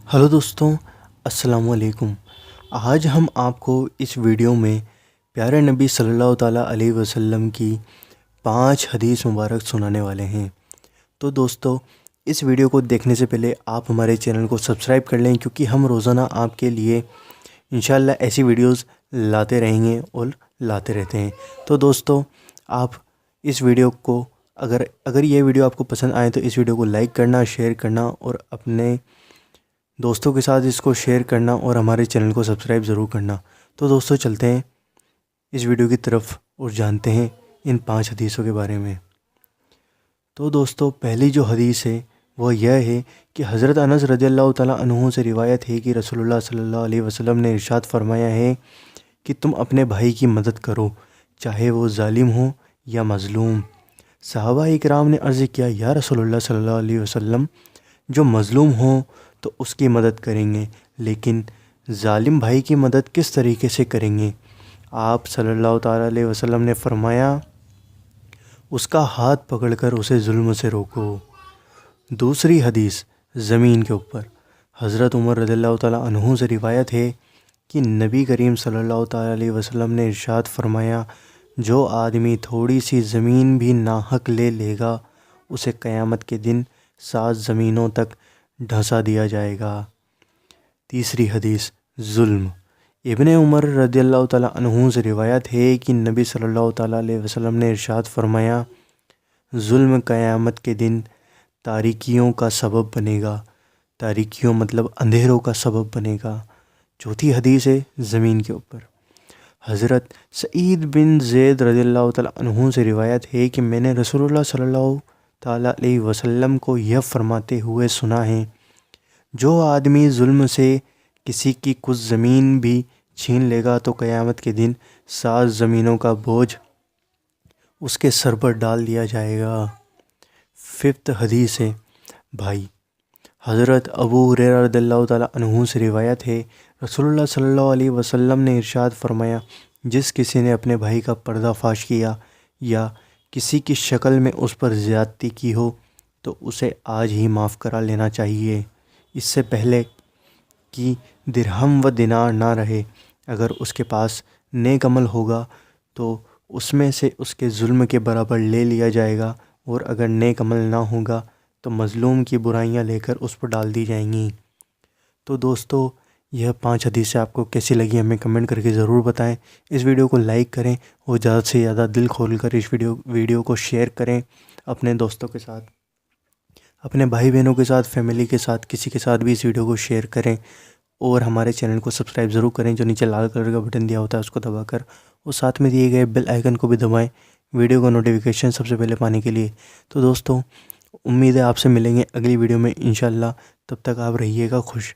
Hello दोस्तों, अस्सलाम वालेकुम। आज हम आपको इस वीडियो में प्यारे नबी सल्लल्लाहु ताला अलैहि वसल्लम की 5 हदीस मुबारक सुनाने वाले हैं। तो दोस्तों, इस वीडियो को देखने से पहले आप हमारे चैनल को सब्सक्राइब कर लें, क्योंकि हम रोज़ाना आपके लिए इंशाल्लाह ऐसी वीडियोस लाते रहेंगे और लाते रहते हैं। तो दोस्तों, आप इस वीडियो को अगर ये वीडियो आपको पसंद आए तो इस वीडियो को लाइक करना, शेयर करना और अपने दोस्तों के साथ इसको शेयर करना और हमारे चैनल को सब्सक्राइब ज़रूर करना। तो दोस्तों, चलते हैं इस वीडियो की तरफ और जानते हैं इन 5 हदीसों के बारे में। तो दोस्तों, पहली जो हदीस है वह यह है कि हज़रत अनस रज़ियल्लाहु ताला अन्हु से रिवायत है कि रसूलुल्लाह सल्लल्लाहु अलैहि वसल्लम ने इरशाद फरमाया है कि तुम अपने भाई की मदद करो, चाहे वो जालिम हो या मज़लूम। सहाबा इकराम ने अर्ज़ किया, या रसूलुल्लाह सल्लल्लाहु अलैहि वसल्लम, जो मज़लूम हो तो उसकी मदद करेंगे, लेकिन जालिम भाई की मदद किस तरीके से करेंगे? आप सल्लल्लाहु ताला अलैहि वसल्लम ने फरमाया, उसका हाथ पकड़कर उसे जुल्म से रोको। दूसरी हदीस ज़मीन के ऊपर। हज़रत उमर रज़ियल्लाहु ताला अन्हु से रिवायत है कि नबी करीम सल्लल्लाहु ताला अलैहि वसल्लम ने इरशाद फरमाया, जो आदमी थोड़ी सी ज़मीन भी नाहक ले लेगा उसे क़यामत के दिन 7 ज़मीनों तक ढसा दिया जाएगा। तीसरी हदीस जुल्म। इब्ने उमर रज़ियल्लाहु ताला अन्हु से रिवायत है कि नबी सल्लल्लाहु ताला अलैहि वसल्लम ने इरशाद फरमाया, जुल्म क़यामत के दिन तारीकियों का सबब बनेगा। तारीकियों मतलब अंधेरों का सबब बनेगा। चौथी हदीस है ज़मीन के ऊपर। हज़रत सईद बिन ज़ैद रज़ियल्लाहु ताला अन्हु से रिवायत है कि मैंने रसूलुल्लाह सल्लल्लाहु ताला अलैहि वसल्लम को यह फरमाते हुए सुना है, जो आदमी जुल्म से किसी की कुछ ज़मीन भी छीन लेगा तो क़यामत के दिन 7 ज़मीनों का बोझ उसके सर पर डाल दिया जाएगा। फिफ्थ हदीस है भाई। हज़रत अबू हुरैरा रज़ियल्लाहु ताला अन्हु से रिवायत है, रसूलुल्लाह सल्लल्लाहु अलैहि वसल्लम ने इरशाद फरमाया, जिस किसी ने अपने भाई का पर्दाफाश किया या किसी की शक्ल में उस पर ज़्यादती की हो तो उसे आज ही माफ़ करा लेना चाहिए, इससे पहले कि दिरहम व दिनार ना रहे। अगर उसके पास नेक अमल होगा तो उसमें से उसके जुल्म के बराबर ले लिया जाएगा, और अगर नेक अमल ना होगा तो मज़लूम की बुराइयां लेकर उस पर डाल दी जाएंगी। तो दोस्तों, यह 5 हदीसें आपको कैसी लगी हमें कमेंट करके ज़रूर बताएं। इस वीडियो को लाइक करें और ज़्यादा से ज़्यादा दिल खोल कर इस वीडियो को शेयर करें अपने दोस्तों के साथ, अपने भाई बहनों के साथ, फैमिली के साथ, किसी के साथ भी इस वीडियो को शेयर करें। और हमारे चैनल को सब्सक्राइब ज़रूर करें, जो नीचे लाल कलर का बटन दिया होता है उसको दबाकर, और साथ में दिए गए बेल आइकन को भी दबाएं वीडियो का नोटिफिकेशन सबसे पहले पाने के लिए। तो दोस्तों, उम्मीद है आपसे मिलेंगे अगली वीडियो में इंशाल्लाह। तब तक आप रहिएगा खुश।